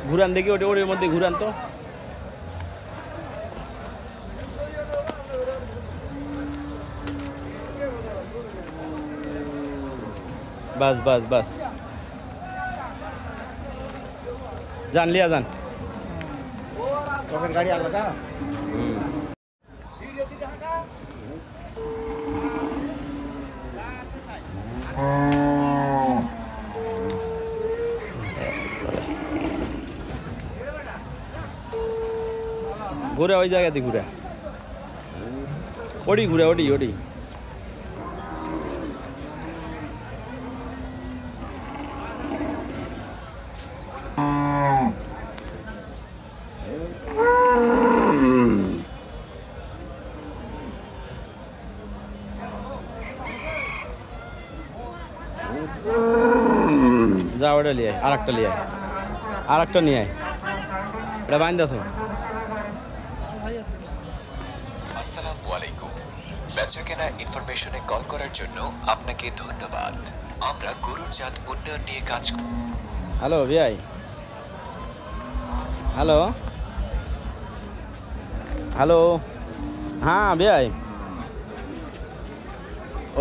ঘুরান দেখি, ওটা ওর মধ্যে ঘুরান তো। বাস বাস বাস, যান লিয়া যান। গাড়ি আলাদা। ঘুরে ওই জায়গাতে ঘুরে, ওডি ঘুরে, ওডি ওডি। যা ওটা লিয়ে আর একটা লিয়ে, আর একটা নিয়ে আয়, এটা বাইন দেখো। আসসালামু আলাইকুম। বেচাকেনা ইনফরমেশনে কল করার জন্য আপনাকে ধন্যবাদ। আমরা গরুর জাত উন্নয়ন নিয়ে কাজ করি। হ্যালো ভাই, হ্যালো হ্যালো, হ্যাঁ ভাই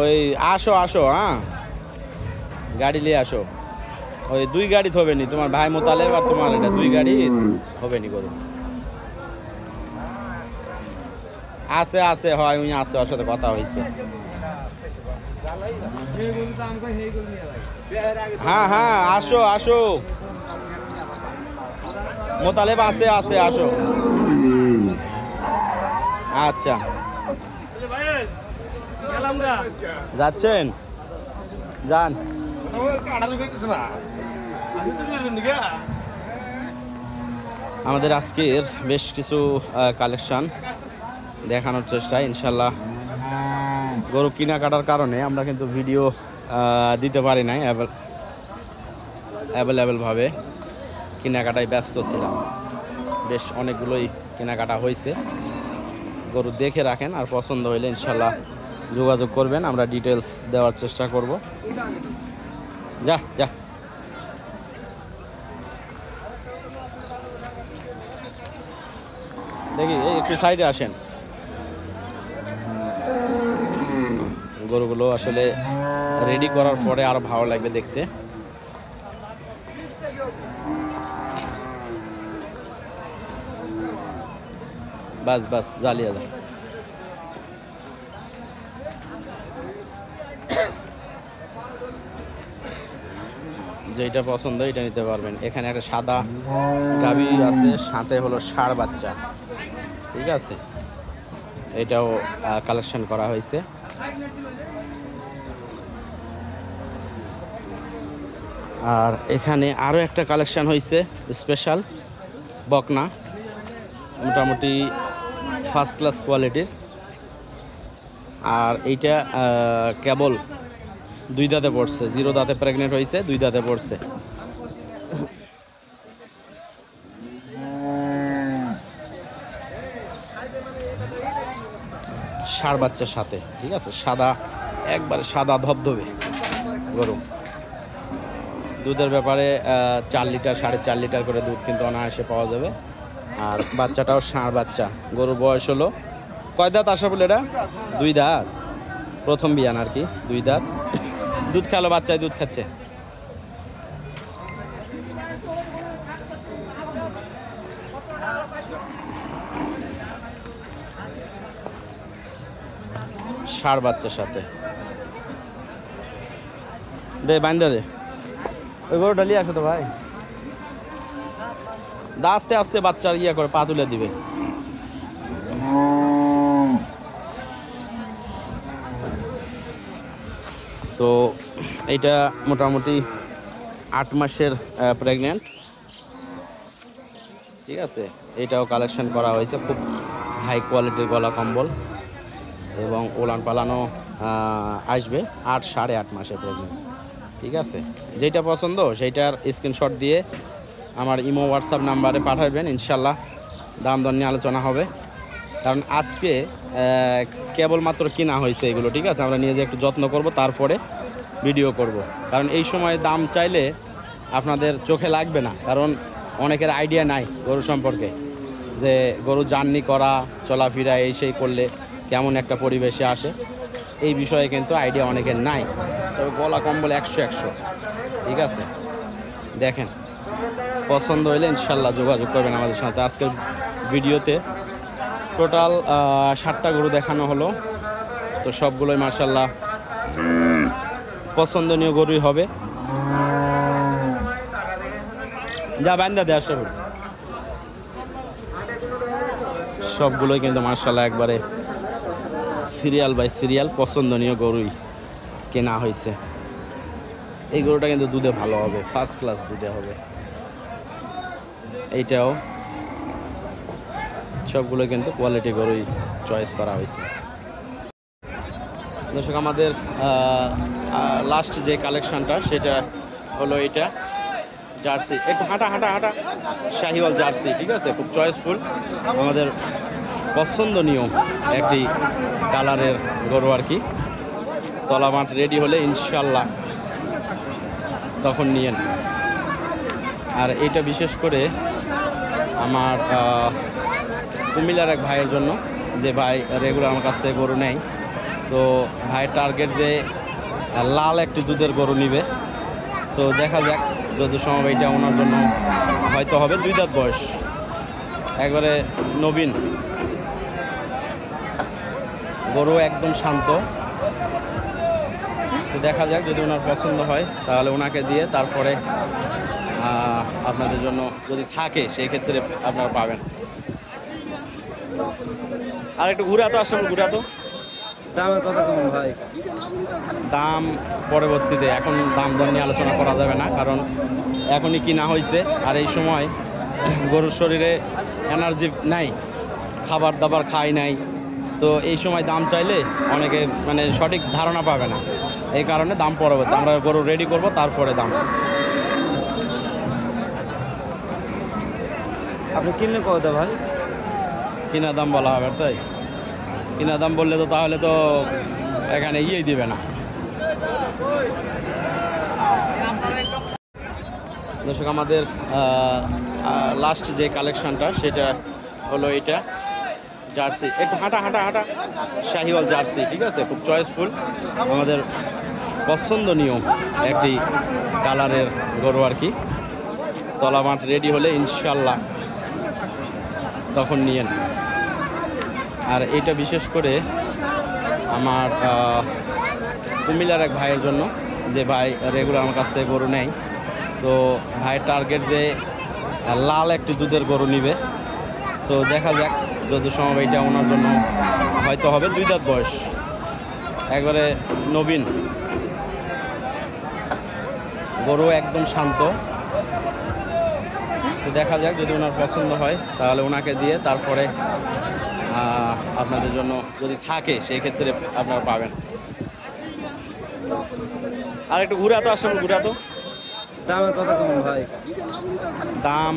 ওই আসো আসো, হ্যাঁ গাড়ি নিয়ে আসো। ওই 2 গাড়ি হবে নি, তোমার ভাই মোতালেব আর তোমার এটা 2 গাড়ি হবে নি গরু। আছে আছে, হয় উনি আছে, ওর সাথে কথা হয়েছে। হ্যাঁ হ্যাঁ আসো আসো, মোতালেব আছে আছে, আসো। আচ্ছা যাচ্ছেন, যান। আমাদের আজকের বেশ কিছু কালেকশন দেখানোর চেষ্টা, ইনশাল্লাহ। গরু কেনাকাটার কারণে আমরা কিন্তু ভিডিও দিতে পারি নাই, অ্যাভেলেবেলভাবে কেনাকাটায় ব্যস্ত ছিলাম। বেশ অনেকগুলোই কেনাকাটা হয়েছে। গরু দেখে রাখেন, আর পছন্দ হইলে ইনশাল্লাহ যোগাযোগ করবেন, আমরা ডিটেলস দেওয়ার চেষ্টা করব। যা যা, দেখি একটু সাইডে আসেন। গরুগুলো আসলে রেডি করার পরে আরো ভালো লাগবে দেখতে। বাস বাস, জ্বালিয়ে যা। যেটা পছন্দ এটা নিতে পারবেন। এখানে একটা সাদা গাভী আছে, সাথে হলো ষাঁড় বাচ্চা, ঠিক আছে, এটাও কালেকশন করা হয়েছে। আর এখানে আরও একটা কালেকশন হয়েছে স্পেশাল বকনা, মোটামুটি ফার্স্ট ক্লাস কোয়ালিটির। আর এইটা কেবল 2 দাঁতে পড়ছে, 0 দাঁতে প্রেগনেন্ট হয়েছে, 2 দাঁতে পড়ছে। ষাঁড় বাচ্চার সাথে, ঠিক আছে, সাদা, একবার সাদা ধবধবে গরু। দুধের ব্যাপারে 4 লিটার 4.5 লিটার করে দুধ কিন্তু অনায়াসে পাওয়া যাবে। আর বাচ্চাটাও ষাঁড় বাচ্চা। গরুর বয়স হলো কয় দাঁত আসা বলে? এটা 2 দাঁত, প্রথম বিয়ান আর কি, 2 দাঁত। দুধ খেলো, বাচ্চায় দুধ খাচ্ছে। ষাঁড় বাচ্চার সাথে দে, বান্ধা দে। ওই গরুটা নিয়ে আসো তো ভাই, আস্তে আস্তে বাচ্চার ইয়ে করে পা তুলে দিবে। তো এইটা মোটামুটি 8 মাসের প্রেগনেন্ট, ঠিক আছে। এটাও কালেকশন করা হয়েছে, খুব হাই কোয়ালিটির গলা কম্বল, এবং ওলান পালানো আসবে 8 সাড়ে 8 মাসে প্রেগনেন্ট, ঠিক আছে। যেটা পছন্দ সেইটার স্ক্রিনশট দিয়ে আমার ইমো হোয়াটসঅ্যাপ নাম্বারে পাঠাবেন, ইনশাল্লাহ দাম দর নিয়ে আলোচনা হবে। কারণ আজকে কেবলমাত্র কিনা হয়েছে এগুলো, ঠিক আছে। আমরা নিয়ে যে একটু যত্ন করব, তারপরে ভিডিও করব। কারণ এই সময় দাম চাইলে আপনাদের চোখে লাগবে না, কারণ অনেকের আইডিয়া নাই গরু সম্পর্কে, যে গরু জার্নি করা, চলাফেরা এই সেই করলে কেমন একটা পরিবেশে আসে, এই বিষয়ে কিন্তু আইডিয়া অনেকের নাই। তবে গলা কম্বল 100 ঠিক আছে। দেখেন, পছন্দ হইলে ইনশাল্লাহ যোগাযোগ করবেন আমাদের সাথে। আজকের ভিডিওতে টোটাল 7টা গরু দেখানো হলো, তো সবগুলোই মাশাল্লাহ পছন্দনীয় গরুই হবে। যা বান্দা দেয় সবগুলোই কিন্তু মাশাল্লাহ একবারে সিরিয়াল বাই সিরিয়াল পছন্দনীয় গরুই কেনা হয়েছে। এই গরুটা কিন্তু দুধে ভালো হবে, ফার্স্ট ক্লাস দুধে হবে। এইটাও সবগুলো কিন্তু কোয়ালিটি গরুই চয়েস করা হয়েছে। দর্শক, আমাদের লাস্ট যে কালেকশনটা সেটা হলো এইটা জার্সি, একটু হাঁটা শাহিওয়াল জার্সি, ঠিক আছে। খুব চয়েসফুল, আমাদের পছন্দনীয় একটি কালারের গরু আর কি। তলা মাঠ রেডি হলে ইনশাল্লাহ তখন নিয়েন। আর এটা বিশেষ করে আমার কুমিল্লার এক ভাইয়ের জন্য, যে ভাই রেগুলার আমার কাছ থেকে গরু নেয়। তো ভাইয়ের টার্গেট যে লাল একটি দুধের গরু নিবে, তো দেখা যাক যদি সম্ভব এইটা ওনার জন্য হয়তো হবে। 2 দাঁত বয়স, একবারে নবীন গরু, একদম শান্ত। তো দেখা যাক যদি ওনার পছন্দ হয় তাহলে ওনাকে দিয়ে তারপরে আপনাদের জন্য যদি থাকে সেই ক্ষেত্রে আপনারা পাবেন। আর একটু ঘুরে তো আসলে ঘুরে তো দামের কথা কেমন ভাই? দাম পরবর্তীতে, এখন দাম দর নিয়ে আলোচনা করা যাবে না, কারণ এখনই কিনা হয়েছে। আর এই সময় গরুর শরীরে এনার্জি নাই, খাবার দাবার খাই নাই, তো এই সময় দাম চাইলে অনেকে মানে সঠিক ধারণা পাবে না। এই কারণে দাম পরবর্তী, আমরা গরু রেডি করব তারপরে দাম। আপনি কিনলে কত ভাই? কিনা দাম বলা হবে, তাই কিনা দাম বললে তো তাহলে তো এখানে দিবে না। দর্শক, আমাদের লাস্ট যে কালেকশনটা সেটা হলো এইটা জার্সি, একটু হাঁটা শাহিওয়াল জার্সি, ঠিক আছে। খুব চয়েসফুল, আমাদের পছন্দনীয় একটি কালারের গরু আর কি। তলা মাঠ রেডি হলে ইনশাল্লাহ তখন নিয়েন। আর এটা বিশেষ করে আমার কুমিল্লার এক ভাইয়ের জন্য, যে ভাই রেগুলার আমার কাছ থেকে গরু নেয়। তো ভাইয়ের টার্গেট যে লাল একটি দুধের গরু নিবে, তো দেখা যাক যদি সম্ভব এইটা ওনার জন্য হয়তো হবে। 2 দাঁত বয়স, একবারে নবীন গরু, একদম শান্ত। তো দেখা যাক যদি ওনার পছন্দ হয় তাহলে ওনাকে দিয়ে তারপরে আপনাদের জন্য যদি থাকে সেই ক্ষেত্রে আপনারা পাবেন। আর একটু ঘুরে তো আসলে ঘুরে তো দামের কথা কেমন ভাই? দাম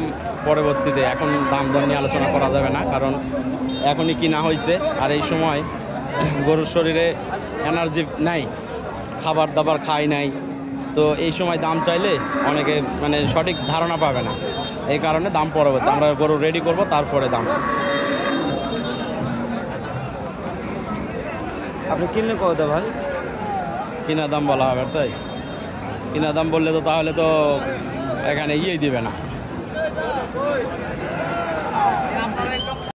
পরবর্তীতে, এখন দাম দর নিয়ে আলোচনা করা যাবে না, কারণ এখনই কিনা হয়েছে। আর এই সময় গরুর শরীরে এনার্জি নাই, খাবার দাবার খাই নাই, তো এই সময় দাম চাইলে অনেকে মানে সঠিক ধারণা পাবে না। এই কারণে দাম পরবর্তী, আমরা গরু রেডি করব তারপরে দাম। আপনি কিনলে কত ভাই? কিনা দাম বলা হবে, তাই কিনা দাম বললে তো তাহলে তো এখানে দিবে না।